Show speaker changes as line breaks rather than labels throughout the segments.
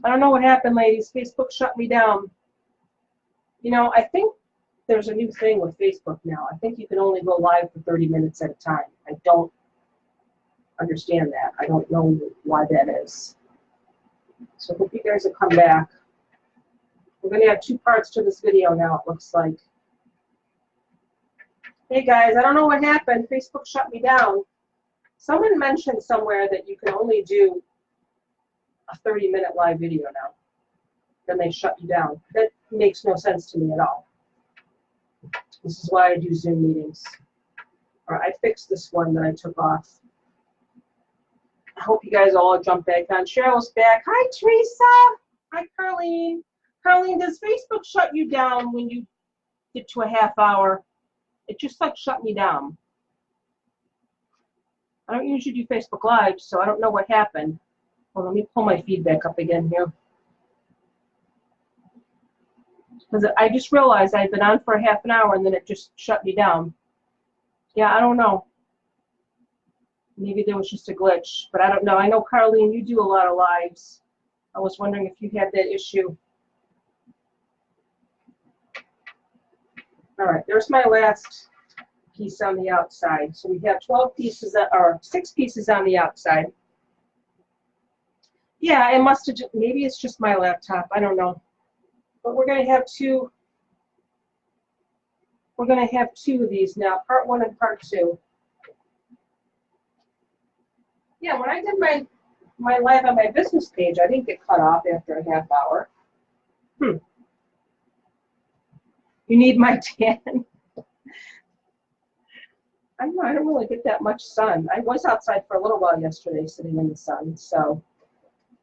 I don't know what happened, ladies. Facebook shut me down. You know, I think there's a new thing with Facebook now. I think you can only go live for 30 minutes at a time. I don't understand that. I don't know why that is. So I hope you guys will come back. We're going to have 2 parts to this video now, it looks like. Hey guys, I don't know what happened. Facebook shut me down. Someone mentioned somewhere that you can only do a 30-minute live video now. Then they shut you down. That makes no sense to me at all. This is why I do Zoom meetings. All right, I fixed this one that I took off. I hope you guys all jump back on. Cheryl's back. Hi, Teresa. Hi, Carlene. Carlene, does Facebook shut you down when you get to a half hour? It just like shut me down. I don't usually do Facebook Live, so I don't know what happened. Well, let me pull my feedback up again here. Because I just realized I'd been on for a half an hour and then it just shut me down. Yeah, I don't know. Maybe there was just a glitch, but I don't know. I know, Carlene, you do a lot of lives. I was wondering if you had that issue. All right, there's my last piece on the outside. So we have 12 pieces, or 6 pieces on the outside. Yeah, it must have, maybe it's just my laptop. I don't know. But we're going to have 2. We're going to have 2 of these now, part 1 and part 2. Yeah, when I did my live on my business page, I didn't get cut off after a half hour. You need my tan. I don't know, I don't really get that much sun. I was outside for a little while yesterday sitting in the sun, so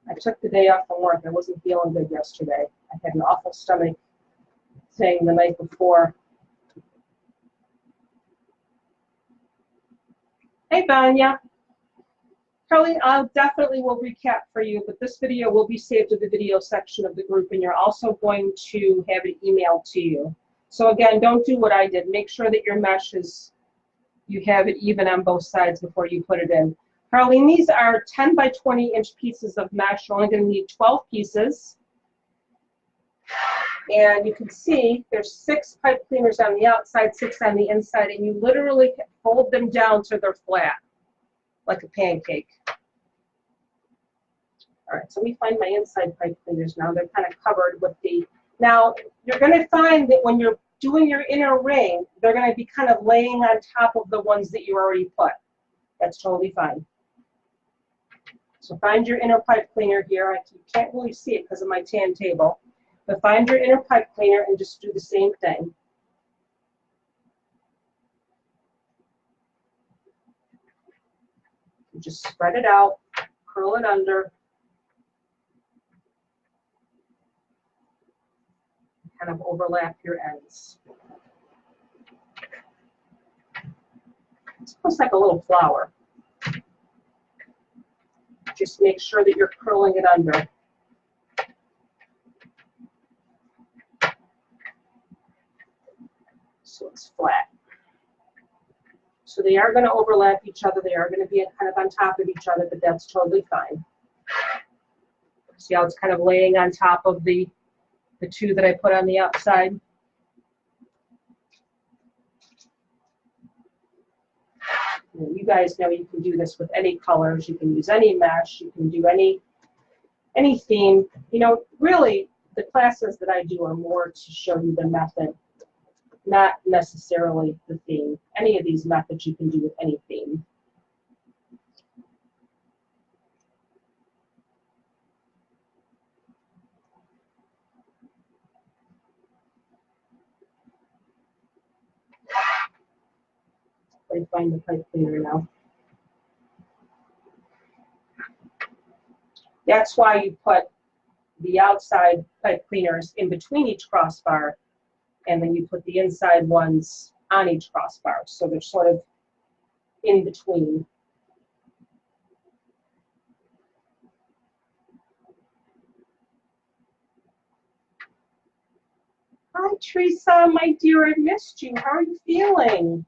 I took the day off from work. I wasn't feeling good yesterday. I had an awful stomach thing the night before. Hey, Vanya. Carly, I definitely will recap for you, but this video will be saved to the video section of the group, and you're also going to have it emailed to you. So again, don't do what I did. Make sure that your mesh is, you have it even on both sides before you put it in. Carlene, these are 10 by 20 inch pieces of mesh. You're only going to need 12 pieces. And you can see there's 6 pipe cleaners on the outside, 6 on the inside, and you literally fold them down so they're flat, like a pancake. All right, so we find my inside pipe cleaners now. They're kind of covered with the, now you're going to find that when you're doing your inner ring, they're going to be kind of laying on top of the ones that you already put. That's totally fine. So find your inner pipe cleaner here. You can't really see it because of my tan table. But find your inner pipe cleaner and just do the same thing. You just spread it out, curl it under, kind of overlap your ends. It's almost like a little flower. Just make sure that you're curling it under. So it's flat. So they are going to overlap each other. They are going to be kind of on top of each other, but that's totally fine. See how it's kind of laying on top of the 2 that I put on the outside? You guys know you can do this with any colors. You can use any mesh. You can do any theme. You know, really, the classes that I do are more to show you the method, not necessarily the theme. Any of these methods you can do with any theme. Let me find the pipe cleaner now. That's why you put the outside pipe cleaners in between each crossbar, and then you put the inside ones on each crossbar. So they're sort of in between. Hi, Teresa, my dear, I missed you. How are you feeling?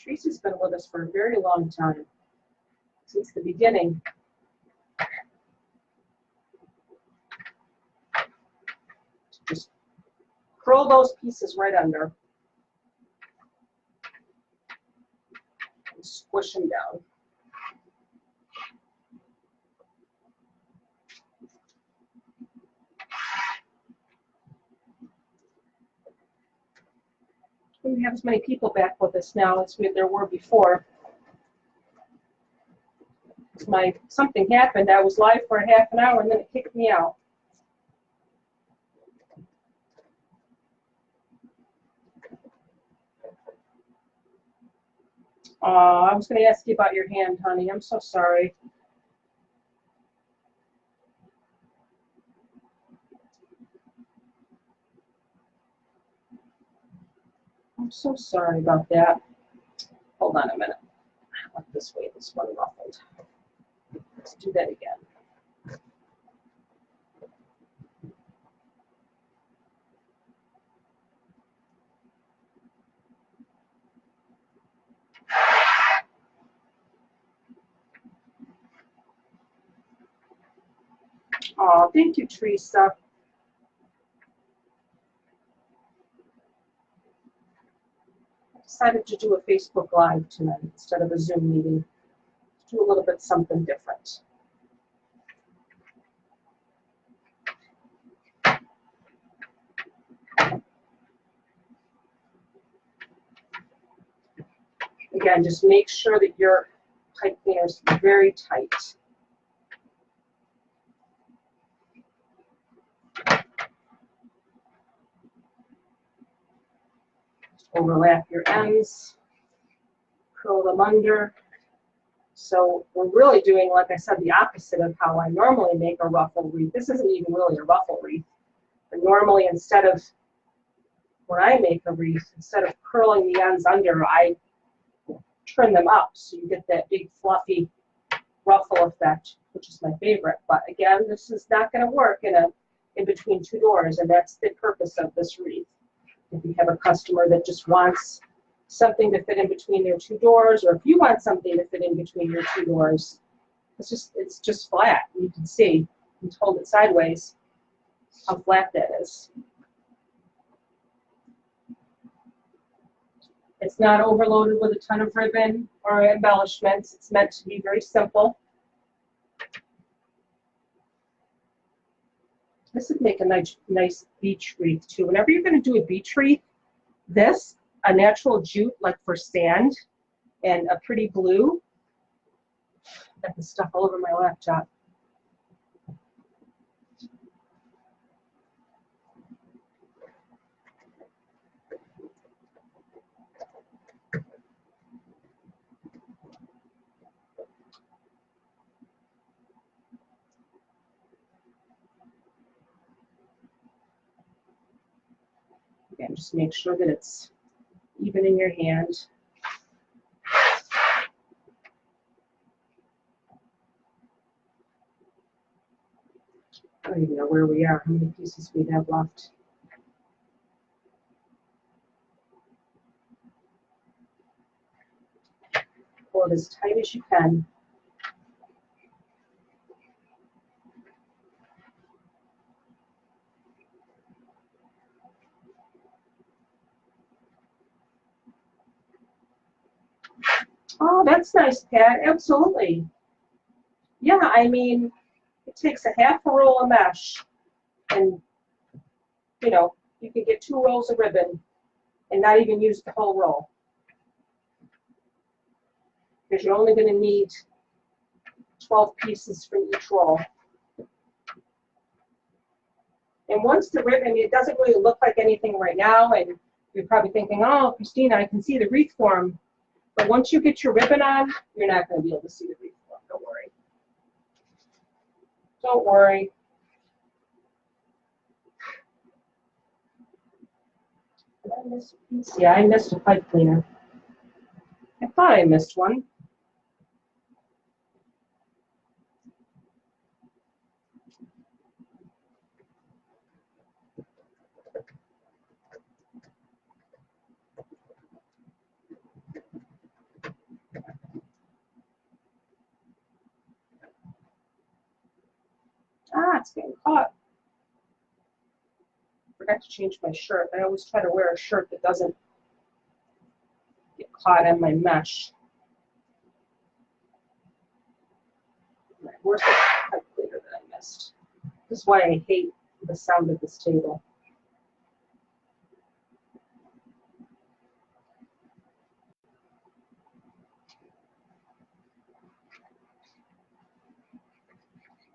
Tracy's been with us for a very long time, since the beginning. Just curl those pieces right under and squish them down. We have as many people back with us now as there were before. Something happened. I was live for a half an hour and then it kicked me out. I was going to ask you about your hand, honey. I'm so sorry. I'm so sorry about that. Hold on a minute. I went this way. This one ruffled. Let's do that again. Oh, thank you, Teresa. I decided to do a Facebook Live tonight instead of a Zoom meeting. Do a little bit something different. Again, just make sure that your pipe cleaner is very tight. Overlap your ends, curl them under. So we're really doing, like I said, the opposite of how I normally make a ruffle wreath. This isn't even really a ruffle wreath. But normally, when I make a wreath, instead of curling the ends under, I turn them up so you get that big fluffy ruffle effect, which is my favorite. But again, this is not going to work in between two doors, and that's the purpose of this wreath. If you have a customer that just wants something to fit in between their two doors, or if you want something to fit in between your two doors, it's just flat. You can see, you can hold it sideways, how flat that is. It's not overloaded with a ton of ribbon or embellishments. It's meant to be very simple. This would make a nice beach wreath too. Whenever you're going to do a beach wreath, a natural jute like for sand, and a pretty blue. Got the stuff all over my laptop. Again, just make sure that it's even in your hand. I don't even know where we are, how many pieces we have left. Pull it as tight as you can. Oh, that's nice, Pat. Absolutely. Yeah, I mean, it takes a half a roll of mesh, and you know, you can get 2 rolls of ribbon and not even use the whole roll, because you're only going to need 12 pieces from each roll. And once the ribbon, it doesn't really look like anything right now, and you're probably thinking, oh, Christina, I can see the wreath form. But once you get your ribbon on, you're not going to be able to see the wreath form. Don't worry. Don't worry. Did I miss a piece? Yeah, I missed a pipe cleaner. I thought I missed one. it's getting caught. Forgot to change my shirt. I always try to wear a shirt that doesn't get caught in my mesh. Right, where's the pipe cleaner that I missed? This is why I hate the sound of this table.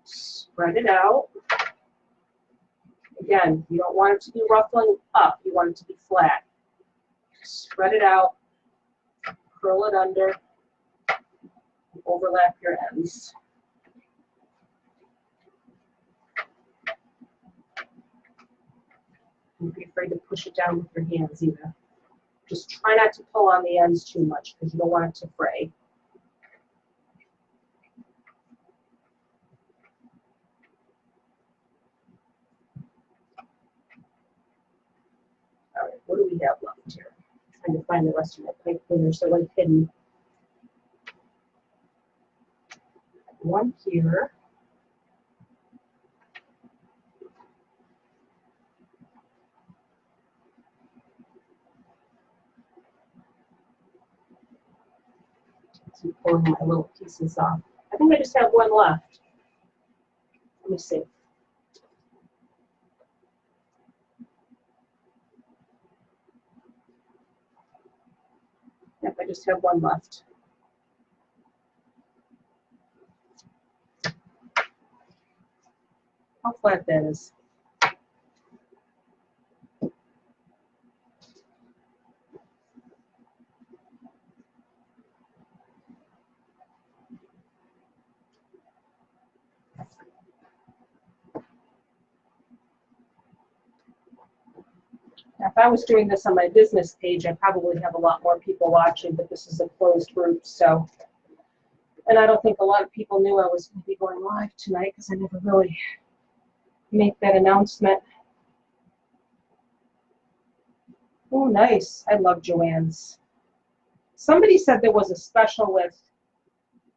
Spread it out. Again, you don't want it to be ruffling up. You want it to be flat. Spread it out. Curl it under. Overlap your ends. Don't be afraid to push it down with your hands either. Just try not to pull on the ends too much because you don't want it to fray. All right, what do we have left here? I'm trying to find the rest of my pipe cleaners. They're like hidden. One here. So pulling my little pieces off. I think I just have one left. Let me see. Yep, I just have one left. How flat that is. If I was doing this on my business page, I'd probably have a lot more people watching, but this is a closed group, so. And I don't think a lot of people knew I was going to be going live tonight because I never really make that announcement. Oh, nice. I love Joann's. Somebody said there was a special with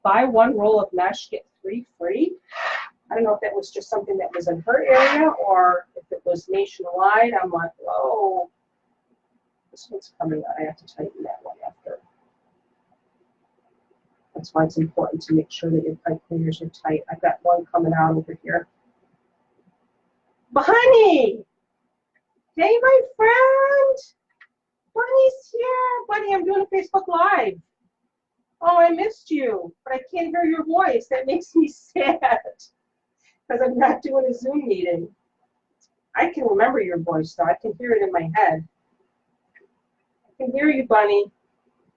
buy one roll of mesh, get 3 free. I don't know if that was just something that was in her area or if it was nationwide. I'm like, whoa, this one's coming out. I have to tighten that one after. That's why it's important to make sure that your pipe cleaners are tight. I've got one coming out over here. Bunny! Hey, my friend! Bunny's here! Bunny, I'm doing a Facebook Live. Oh, I missed you, but I can't hear your voice. That makes me sad. Because I'm not doing a Zoom meeting. I can remember your voice, though. I can hear it in my head. I can hear you, Bunny.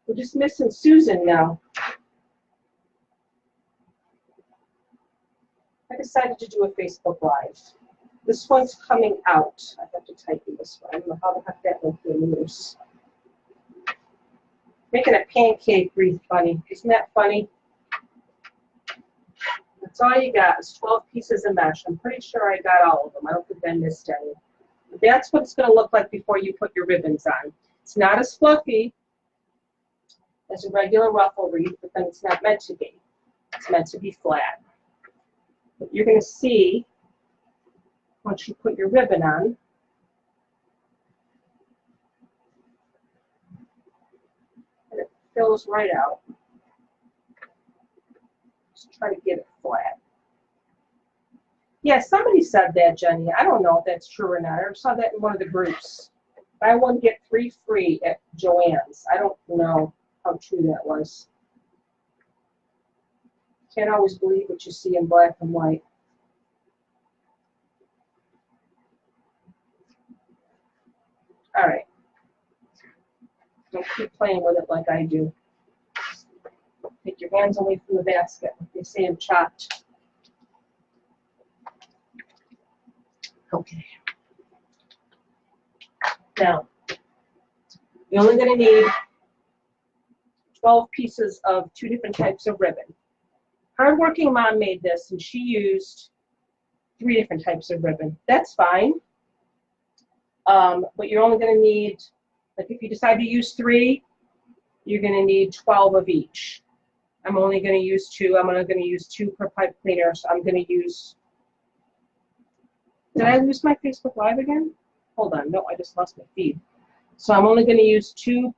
We're just missing Susan now. I decided to do a Facebook Live. This one's coming out. I have to tighten this one. I don't know how the heck that one came loose. Making a pancake wreath, Bunny. Isn't that funny? That's all you got is 12 pieces of mesh. I'm pretty sure I got all of them. I don't think I missed any. But that's what it's going to look like before you put your ribbons on. It's not as fluffy as a regular ruffle wreath, but then it's not meant to be. It's meant to be flat. But you're going to see, once you put your ribbon on, and it fills right out. Just try to get it flat. Yeah, somebody said that, Jenny. I don't know if that's true or not. I saw that in one of the groups. Buy one, get 3 free at Joann's. I don't know how true that was. Can't always believe what you see in black and white. All right. Don't keep playing with it like I do. Take your hands away from the basket, like they say in Chopped. Okay. Now, you're only going to need 12 pieces of 2 different types of ribbon. Hardworking Mom made this, and she used 3 different types of ribbon. That's fine. But you're only going to need, like if you decide to use 3, you're going to need 12 of each. I'm only going to use 2. I'm only going to use 2 per pipe cleaner, so I'm going to use Did I lose my Facebook Live again? Hold on, no, I just lost my feed. So I'm only going to use two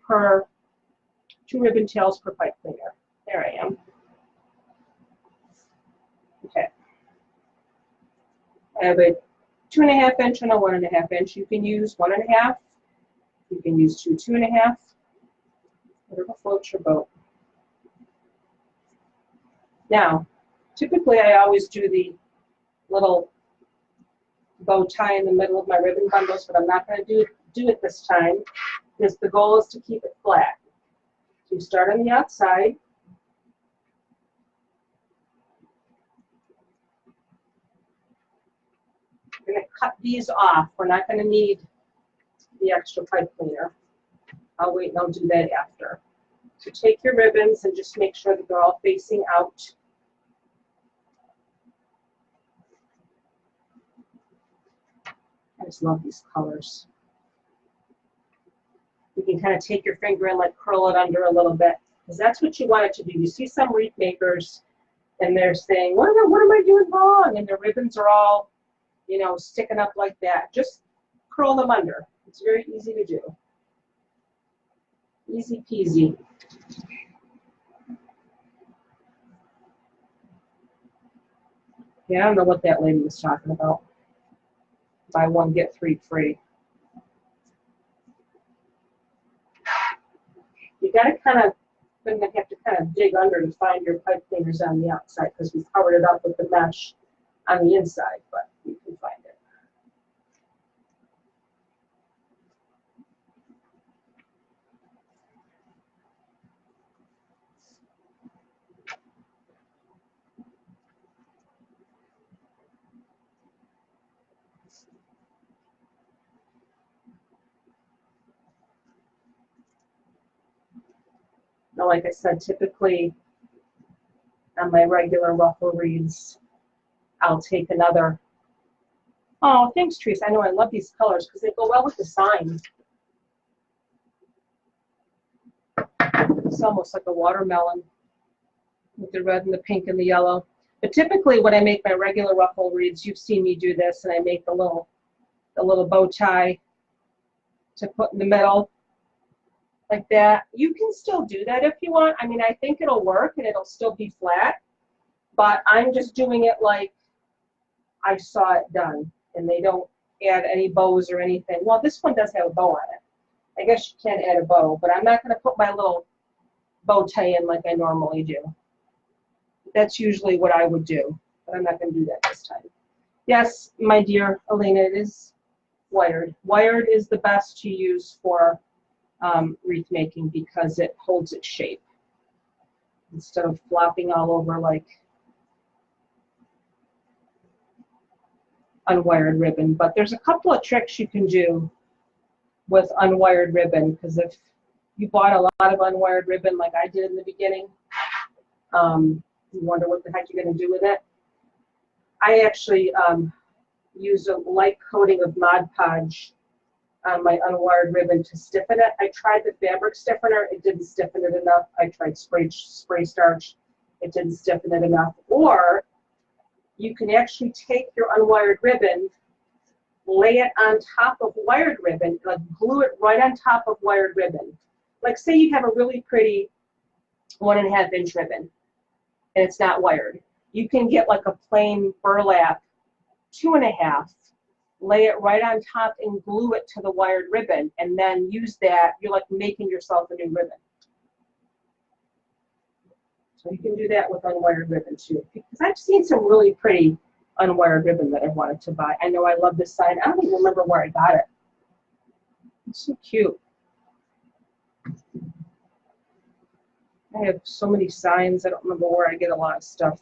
ribbon tails per pipe cleaner. There I am. Okay. I have a 2.5 inch and a 1.5 inch. You can use 1.5. You can use 2.5. Whatever floats your boat. Now, typically I always do the little bow tie in the middle of my ribbon bundles, but I'm not going to do it this time because the goal is to keep it flat. So you start on the outside. We're going to cut these off. We're not going to need the extra pipe cleaner. I'll wait and I'll do that after. So take your ribbons and just make sure that they're all facing out. I just love these colors. You can kind of take your finger and like curl it under a little bit because that's what you want it to do. You see some wreath makers and they're saying, what am I doing wrong? And their ribbons are all, you know, sticking up like that. Just curl them under. It's very easy to do. Easy peasy. Yeah, I don't know what that lady was talking about. Buy one, get 3 free. You got to kind of, then you have to kind of dig under to find your pipe cleaners on the outside because we covered it up with the mesh on the inside, but you can find it. Now, like I said, typically on my regular ruffle wreaths, I'll take another. Oh, thanks, Teresa. I know I love these colors because they go well with the sign. It's almost like a watermelon with the red and the pink and the yellow. But typically when I make my regular ruffle wreaths, you've seen me do this, and I make the little bow tie to put in the middle like that. You can still do that if you want. I mean, I think it'll work and it'll still be flat, but I'm just doing it like I saw it done, and they don't add any bows or anything. Well, this one does have a bow on it. I guess you can add a bow, but I'm not going to put my little bow tie in like I normally do. That's usually what I would do, but I'm not going to do that this time. Yes, my dear Elena, it is wired. Wired is the best to use for wreath making because it holds its shape instead of flopping all over like unwired ribbon. But there's a couple of tricks you can do with unwired ribbon, because if you bought a lot of unwired ribbon like I did in the beginning, you wonder what the heck you're going to do with it. I actually use a light coating of Mod Podge on my unwired ribbon to stiffen it. I tried the fabric stiffener, it didn't stiffen it enough. I tried spray starch, it didn't stiffen it enough. Or you can actually take your unwired ribbon, lay it on top of wired ribbon, like glue it right on top of wired ribbon. Like say you have a really pretty 1.5 inch ribbon and it's not wired. You can get like a plain burlap 2.5, lay it right on top and glue it to the wired ribbon, and then use that. You're like making yourself a new ribbon. So you can do that with unwired ribbon too. Because I've seen some really pretty unwired ribbon that I wanted to buy. I know I love this sign. I don't even remember where I got it. It's so cute. I have so many signs. I don't remember where I get a lot of stuff.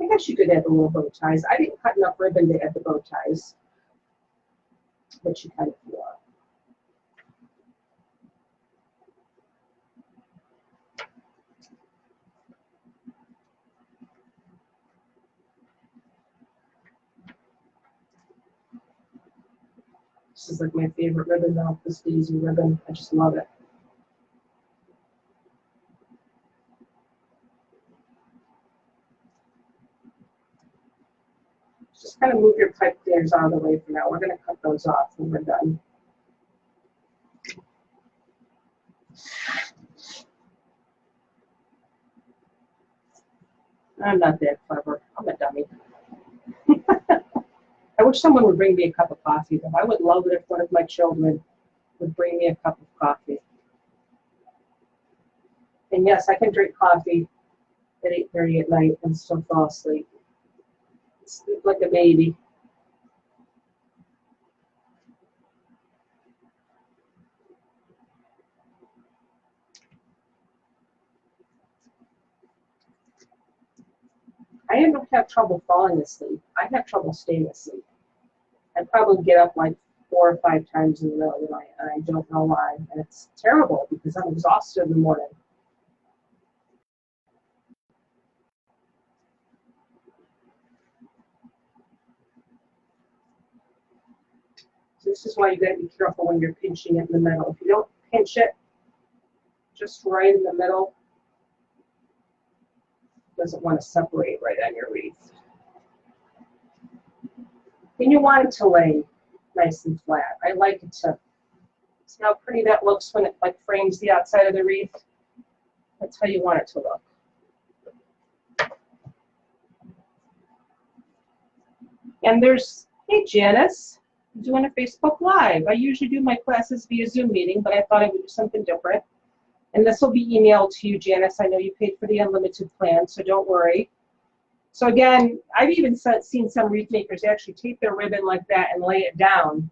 I guess you could add the little bow ties. I didn't cut enough ribbon to add the bow ties, but you kind of feel it. This is like my favorite ribbon now, this Daisy ribbon. I just love it. Just kind of move your pipe cleaners out of the way for now. We're going to cut those off when we're done. I'm not that clever. I'm a dummy. I wish someone would bring me a cup of coffee, though. I would love it if one of my children would bring me a cup of coffee. And yes, I can drink coffee at 8:30 at night and still fall asleep. Sleep like a baby. I don't have trouble falling asleep. I have trouble staying asleep. I probably get up like 4 or 5 times in the middle of the night, and I don't know why. And it's terrible because I'm exhausted in the morning. So this is why you got to be careful when you're pinching it in the middle. If you don't pinch it just right in the middle, it doesn't want to separate right on your wreath. And you want it to lay nice and flat. I like it to, see how pretty that looks when it like frames the outside of the wreath? That's how you want it to look. And there's, hey Janice, I'm doing a Facebook Live. I usually do my classes via Zoom meeting, but I thought I would do something different. And this will be emailed to you, Janice. I know you paid for the unlimited plan, so don't worry. So again, I've even seen some wreath makers actually take their ribbon like that and lay it down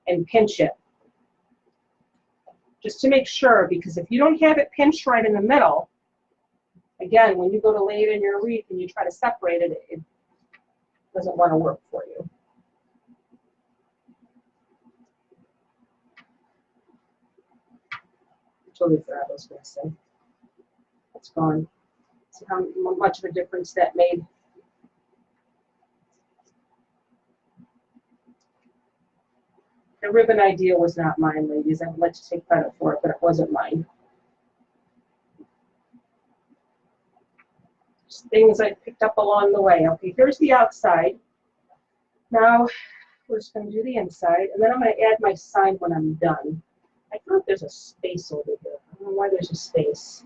and pinch it. Just to make sure, because if you don't have it pinched right in the middle, again, when you go to lay it in your wreath and you try to separate it, it doesn't want to work for you. Totally forgot what I was going to say. It's gone. See how much of a difference that made. The ribbon idea was not mine, ladies. I would like to take credit for it, but it wasn't mine. Just things I picked up along the way. Okay, here's the outside. Now we're just going to do the inside, and then I'm going to add my sign when I'm done. I feel like there's a space over here. I don't know why there's a space.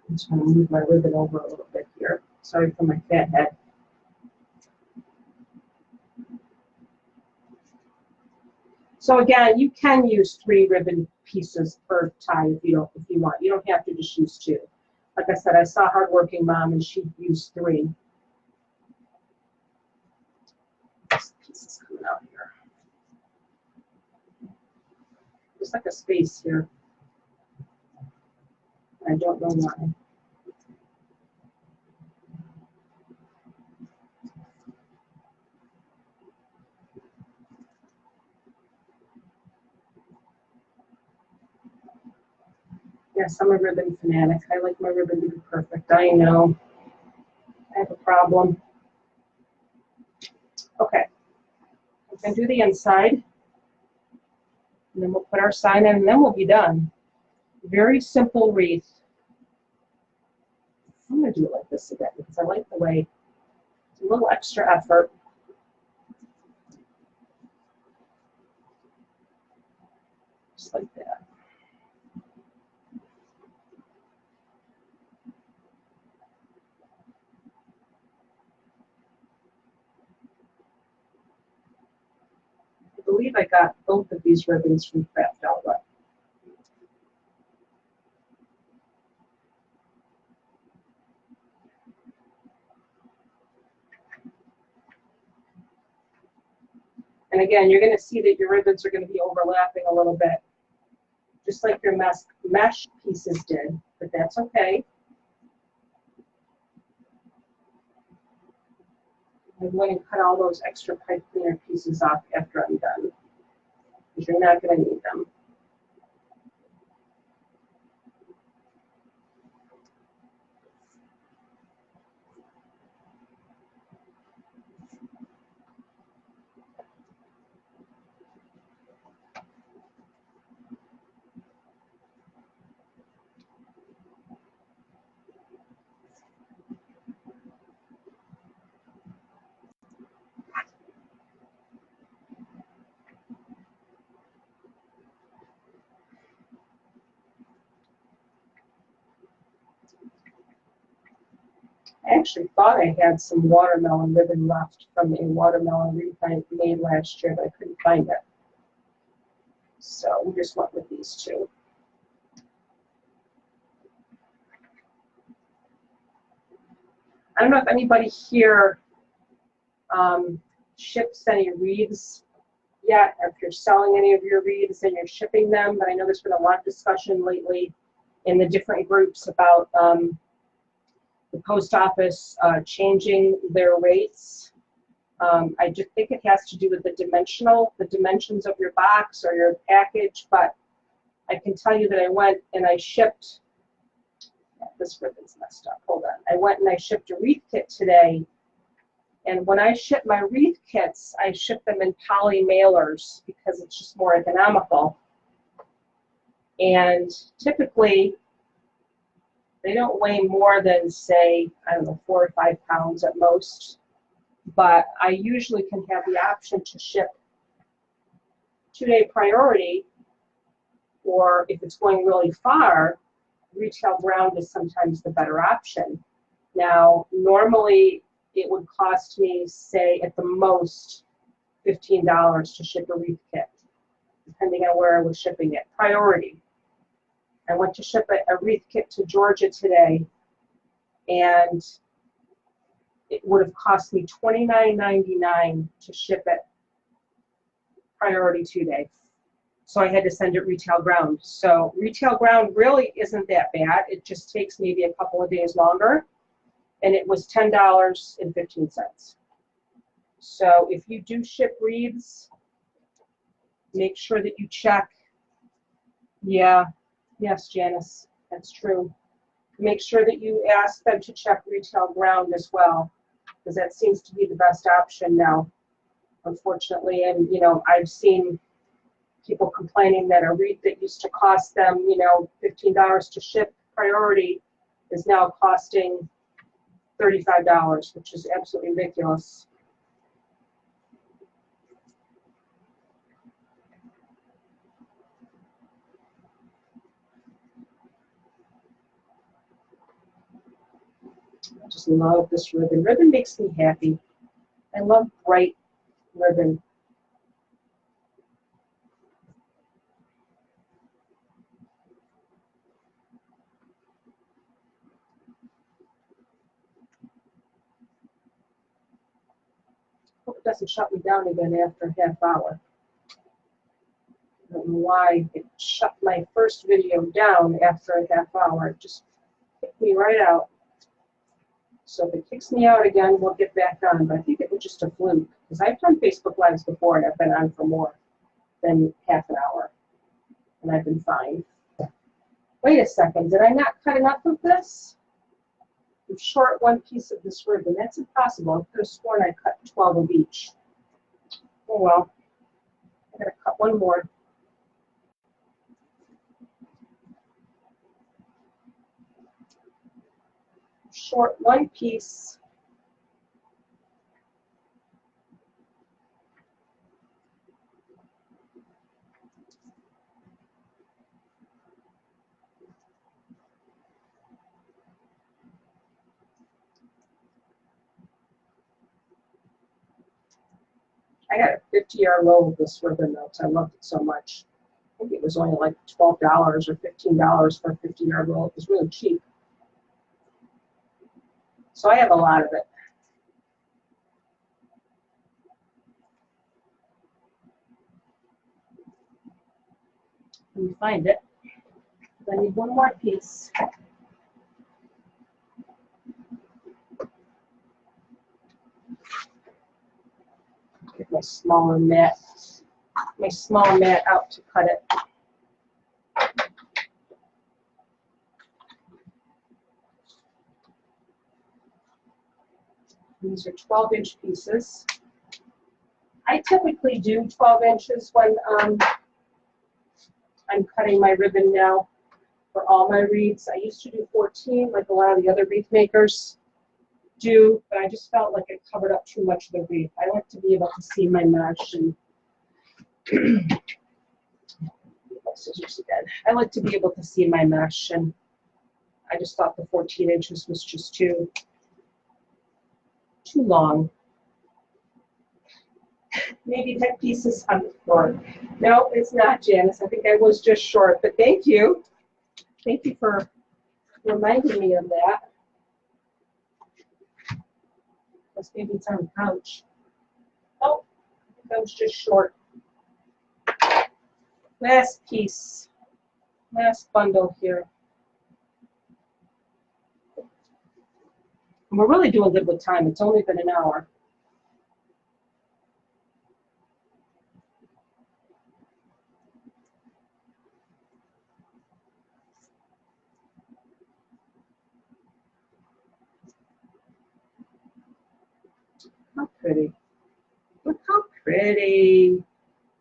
I'm just going to move my ribbon over a little bit here. Sorry for my fat head. So again, you can use 3 ribbon pieces per tie if you want. You don't have to just use 2. Like I said, I saw a hardworking mom and she used 3. This piece is coming out here. There's like a space here. I don't know why. Yes, I'm a ribbon fanatic. I like my ribbon to be perfect. I know. I have a problem. Okay. We can do the inside. And then we'll put our sign in, and then we'll be done. Very simple wreath. I'm going to do it like this again because I like the way it's a little extra effort. Just like that. I believe I got both of these ribbons from Craft Outlet. And again, you're going to see that your ribbons are going to be overlapping a little bit, just like your mesh pieces did, but that's okay. I'm going to cut all those extra pipe cleaner pieces off after I'm done, because you're not going to need them. I actually thought I had some watermelon ribbon left from a watermelon wreath I made last year, but I couldn't find it. So we just went with these two. I don't know if anybody here ships any wreaths yet, or if you're selling any of your wreaths and you're shipping them, but I know there's been a lot of discussion lately in the different groups about the post office changing their rates. I just think it has to do with the dimensions of your box or your package, but I can tell you that I went and I shipped, this ribbon's messed up, hold on. I went and I shipped a wreath kit today, and when I ship my wreath kits, I ship them in poly mailers because it's just more economical. And typically, they don't weigh more than, say, I don't know, 4 or 5 pounds at most. But I usually can have the option to ship 2-day priority, or if it's going really far, retail ground is sometimes the better option. Now, normally it would cost me, say, at the most $15 to ship a wreath kit, depending on where I was shipping it. Priority. I went to ship a wreath kit to Georgia today, and it would have cost me $29.99 to ship it priority 2-day. So I had to send it retail ground. So retail ground really isn't that bad. It just takes maybe a couple of days longer. And it was $10.15. So if you do ship wreaths, make sure that you check. Yeah, yes, Janice, that's true. Make sure that you ask them to check retail ground as well, because that seems to be the best option now, unfortunately. And, you know, I've seen people complaining that a wreath that used to cost them, you know, $15 to ship priority is now costing $35, which is absolutely ridiculous. I just love this ribbon. Ribbon makes me happy. I love bright ribbon. Hope it doesn't shut me down again after a half hour. I don't know why it shut my first video down after a half hour. It just kicked me right out. So if it kicks me out again, we'll get back on. But I think it was just a fluke, because I've done Facebook Lives before and I've been on for more than half an hour, and I've been fine. Wait a second, did I not cut enough of this? I'm short one piece of this ribbon. That's impossible. I could have sworn I cut 12 of each. Oh well, I gotta cut one more. Short one piece. I got a 50-yard roll of this ribbon though, because I loved it so much. I think it was only like $12 or $15 for a 50-yard roll. It was really cheap. So I have a lot of it. Let me find it. I need one more piece. Get my smaller mat out to cut it. These are 12-inch pieces. I typically do 12 inches when I'm cutting my ribbon now for all my wreaths. I used to do 14 like a lot of the other wreath makers do, but I just felt like it covered up too much of the wreath. I like to be able to see my mesh and scissors again. I like to be able to see my mesh, and I just thought the 14 inches was just too too long. Maybe that piece is on the floor. No, it's not, Janice. I think I was just short, but thank you. Thank you for reminding me of that. Because maybe it's on the couch. Oh, I think I was just short. Last piece. Last bundle here. And we're really doing good with time. It's only been an hour. How pretty. Look how pretty.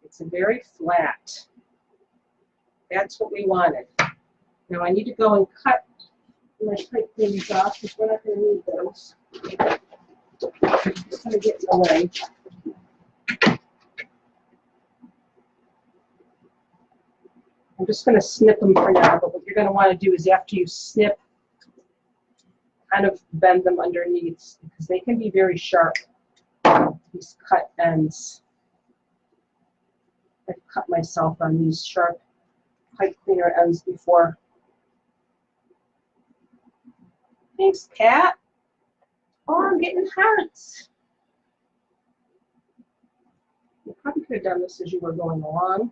It's a very flat. That's what we wanted. Now I need to go and cut my pipe things off because we're not going to need those. Just going to get in the way. I'm just going to snip them for now, but what you're going to want to do is after you snip, kind of bend them underneath because they can be very sharp, these cut ends. I've cut myself on these sharp pipe cleaner ends before. Thanks, Pat. Oh, I'm getting hearts. You probably could have done this as you were going along.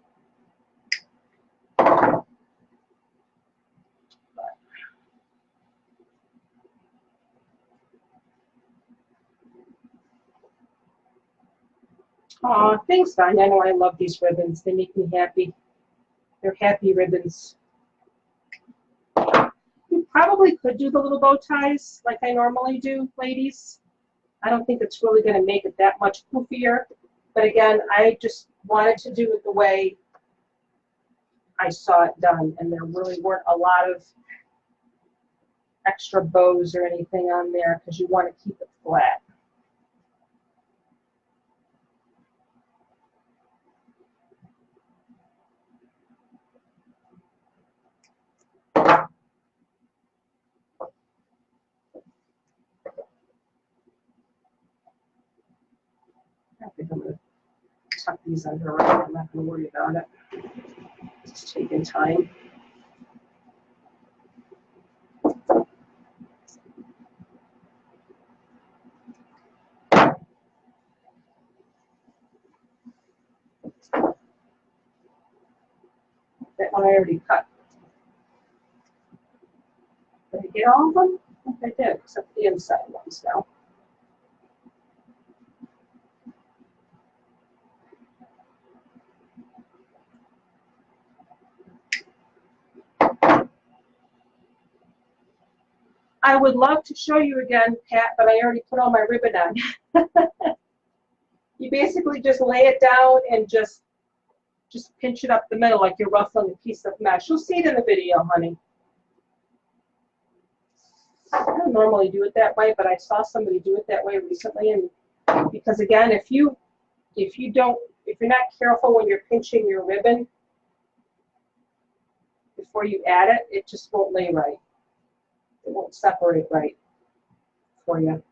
Aw, thanks, Vanya. I know I love these ribbons. They make me happy. They're happy ribbons. You probably could do the little bow ties like I normally do, ladies. I don't think it's really going to make it that much poofier. But again, I just wanted to do it the way I saw it done. And there really weren't a lot of extra bows or anything on there because you want to keep it flat. I think I'm going to tuck these under right now. I'm not going to worry about it. It's taking time. That one I already cut. Did I get all of them? I think I did, except the inside ones now. I would love to show you again, Pat, but I already put all my ribbon on. You basically just lay it down and just pinch it up the middle like you're ruffling a piece of mesh. You'll see it in the video, honey. I don't normally do it that way, but I saw somebody do it that way recently, and because again, if you're not careful when you're pinching your ribbon before you add it, it just won't lay right. It won't separate right for you.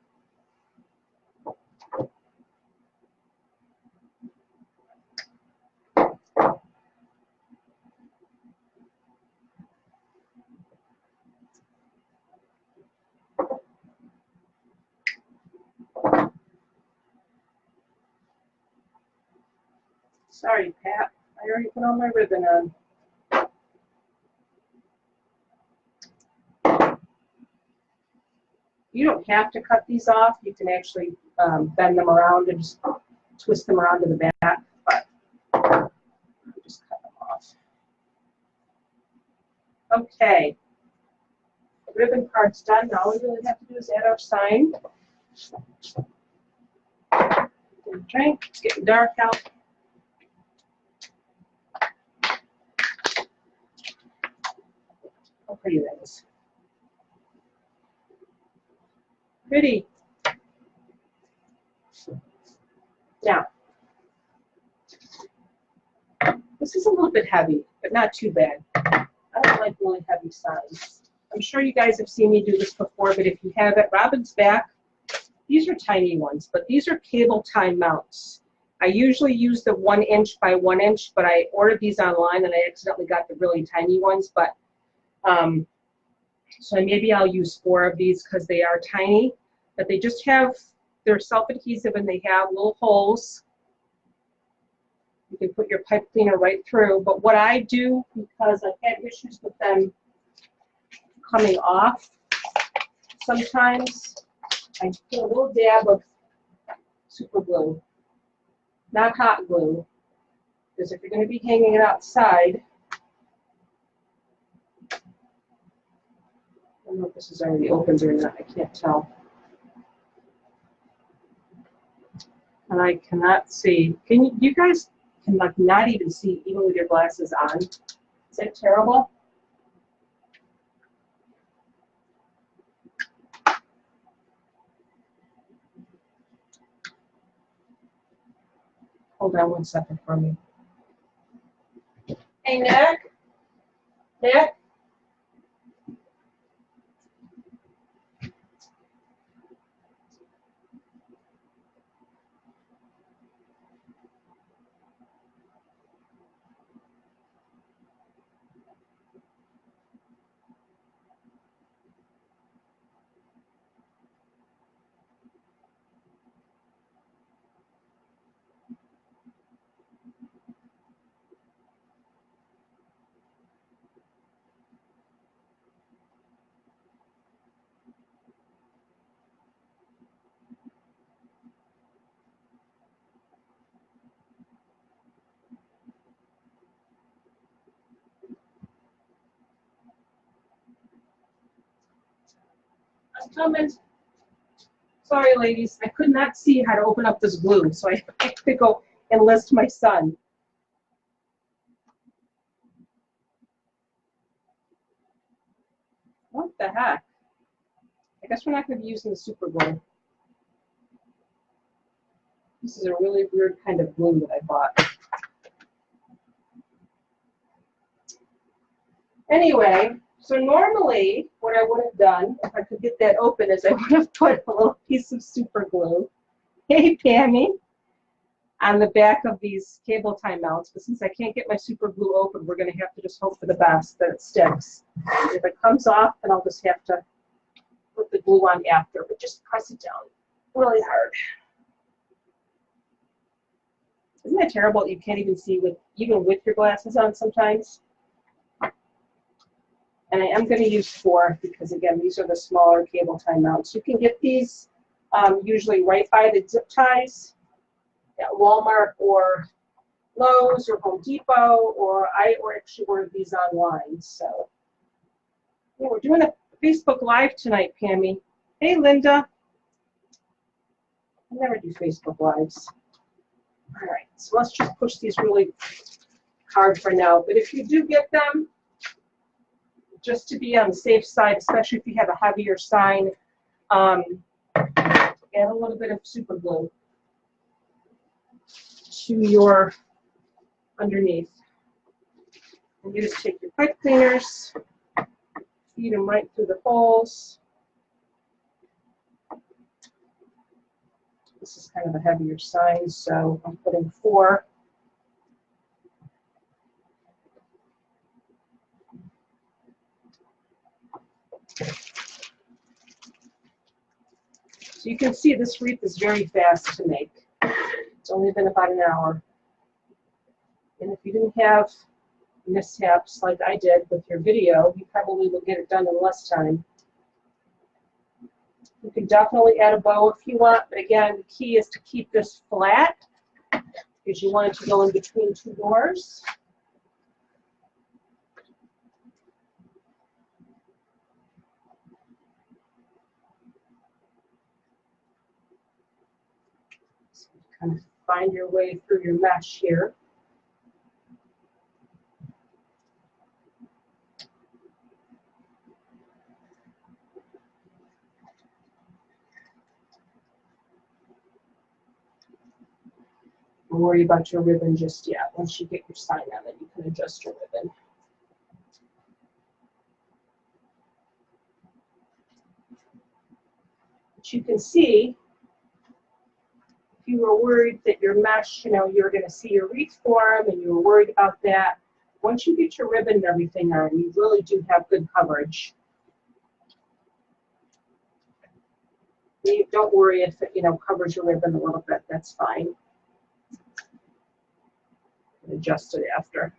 Sorry, Pat. I already put all my ribbon on. You don't have to cut these off. You can actually bend them around and just twist them around to the back, but I'll just cut them off. Okay. The ribbon part's done. Now all we really have to do is add our sign. Drink. It's getting dark out. How pretty that is. Pretty. Now, this is a little bit heavy, but not too bad. I don't like really heavy signs. I'm sure you guys have seen me do this before, but if you haven't, Robin's back. these are tiny ones, but these are cable tie mounts. I usually use the 1 inch by 1 inch, but I ordered these online and I accidentally got the really tiny ones. But so maybe I'll use 4 of these because they are tiny, but they just have, they're self-adhesive and they have little holes. You can put your pipe cleaner right through. But what I do, because I've had issues with them coming off, sometimes I put a little dab of super glue, not hot glue, because if you're going to be hanging it outside, I don't know if this is already opened or not, I can't tell. And I cannot see. Can you guys can like not even see even with your glasses on? Is that terrible? Hold on 1 second for me. Hey, Nick? Nick? I'm coming. Sorry, ladies. I could not see how to open up this glue, so I had to go enlist my son. What the heck? I guess we're not going to be using the super glue. This is a really weird kind of glue that I bought. Anyway, so normally what I would have done, if I could get that open, is I would have put a little piece of super glue, hey Pammy, on the back of these cable tie mounts. But since I can't get my super glue open, we're going to have to just hope for the best that it sticks. If it comes off, then I'll just have to put the glue on after, but just press it down really hard. Isn't that terrible that you can't even see even with your glasses on sometimes? And I am going to use 4 because, again, these are the smaller cable tie mounts. You can get these usually right by the zip ties at Walmart or Lowe's or Home Depot, or I actually ordered these online. So, yeah, we're doing a Facebook Live tonight, Pammy. Hey, Linda. I never do Facebook Lives. All right, so let's just push these really hard for now. But if you do get them, just to be on the safe side, especially if you have a heavier sign, add a little bit of super glue to your underneath. And you just take your pipe cleaners, feed them right through the holes. This is kind of a heavier sign, so I'm putting 4. So you can see this wreath is very fast to make. It's only been about an hour. And if you didn't have mishaps like I did with your video, you probably will get it done in less time. You can definitely add a bow if you want, but again, the key is to keep this flat because you want it to go in between 2 doors. So kind of find your way through your mesh here. Don't worry about your ribbon just yet. Once you get your sign on it, you can adjust your ribbon. But you can see you were worried that your mesh, you know, you were going to see your wreath form and you were worried about that, once you get your ribbon and everything on, you really do have good coverage. You don't worry if it, you know, covers your ribbon a little bit. That's fine. Adjust it after.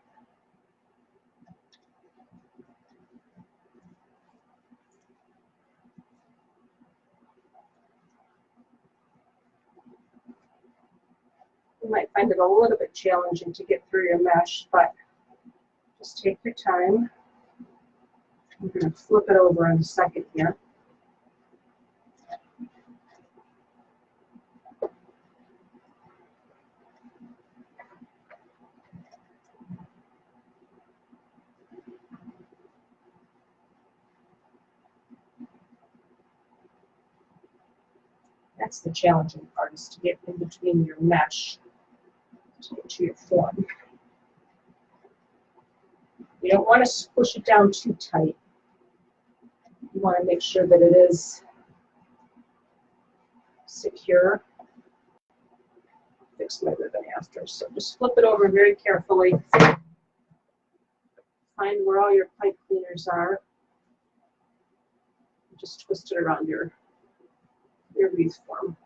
You might find it a little bit challenging to get through your mesh, but just take your time. I'm going to flip it over in a second here. That's the challenging part, is to get in between your mesh to get to your form. You don't want to push it down too tight. You want to make sure that it is secure. Fix my ribbon after, so just flip it over very carefully. Find where all your pipe cleaners are. Just twist it around your wreath form.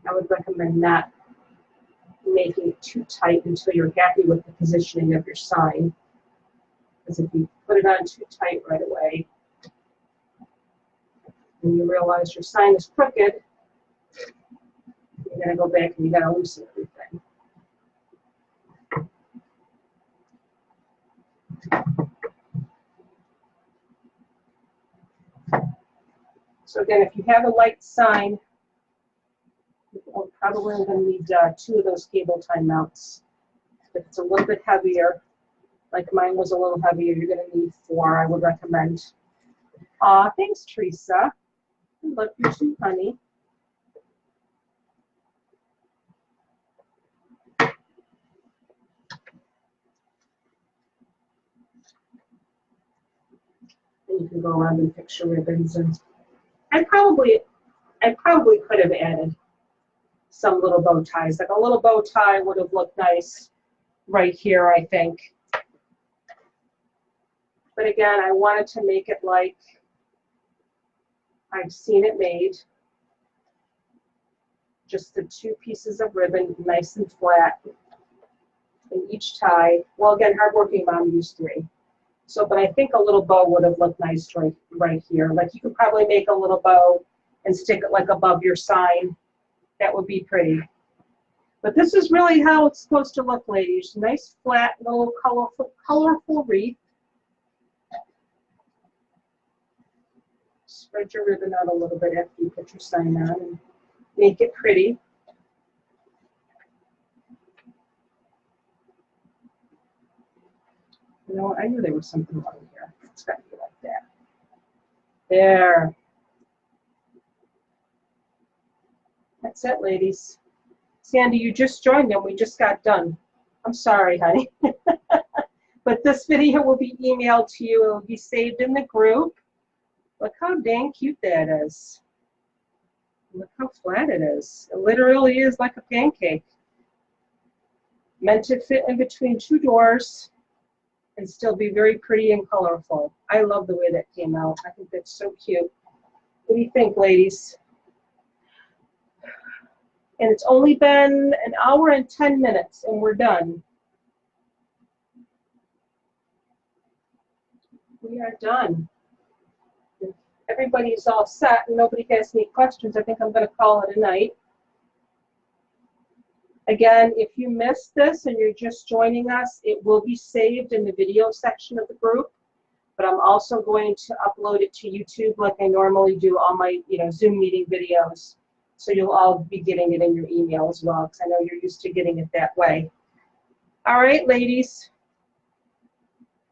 I would recommend not making it too tight until you're happy with the positioning of your sign. Because if you put it on too tight right away, and you realize your sign is crooked, you're going to go back and you got to loosen everything. So again, if you have a light sign, you're probably going to need 2 of those cable tie mounts. If it's a little bit heavier, like mine was a little heavier, you're going to need 4, I would recommend. Aw, thanks, Teresa. I love you too, honey. And you can go around and fix your ribbons. And I probably could have added some little bow ties. Like a little bow tie would have looked nice right here, I think. But again, I wanted to make it like I've seen it made. Just the 2 pieces of ribbon, nice and flat in each tie. Well, again, hardworking mom used 3. So, but I think a little bow would have looked nice right here. Like you could probably make a little bow and stick it like above your sign. That would be pretty. But this is really how it's supposed to look, ladies. Nice, flat, little colorful wreath. Spread your ribbon out a little bit after you put your sign on and make it pretty. You know, I knew there was something wrong here. It's got to be like that. There. That's it, ladies. Sandy, you just joined them. We just got done. I'm sorry, honey. But this video will be emailed to you. It will be saved in the group. Look how dang cute that is. Look how flat it is. It literally is like a pancake. Meant to fit in between 2 doors and still be very pretty and colorful. I love the way that came out. I think that's so cute. What do you think, ladies? And it's only been 1 hour and 10 minutes, and we're done. We are done. If everybody's all set and nobody has any questions, I think I'm going to call it a night. Again, if you missed this and you're just joining us, it will be saved in the video section of the group. But I'm also going to upload it to YouTube like I normally do all my Zoom meeting videos. So you'll all be getting it in your email as well, because I know you're used to getting it that way. All right, ladies.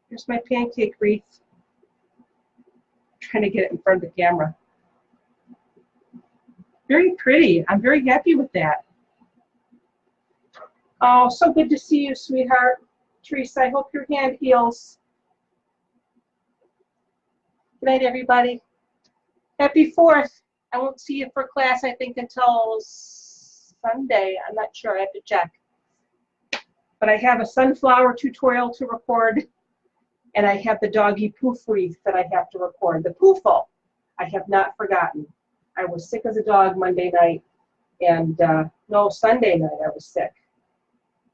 Here's my pancake wreath. I'm trying to get it in front of the camera. Very pretty. I'm very happy with that. Oh, so good to see you, sweetheart. Teresa, I hope your hand heals. Good night, everybody. Happy 4th. I won't see you for class, I think, until Sunday. I'm not sure. I have to check. But I have a sunflower tutorial to record, and I have the doggy poof wreath that I have to record. The poofle, I have not forgotten. I was sick as a dog Monday night, and no, Sunday night I was sick.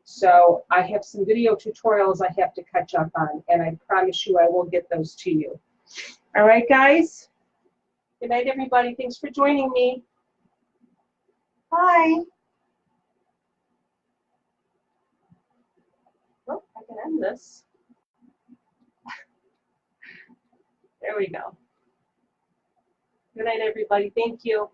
So I have some video tutorials I have to catch up on, and I promise you I will get those to you. All right, guys? Good night, everybody. Thanks for joining me. Bye. Oh, I can end this. There we go. Good night, everybody. Thank you.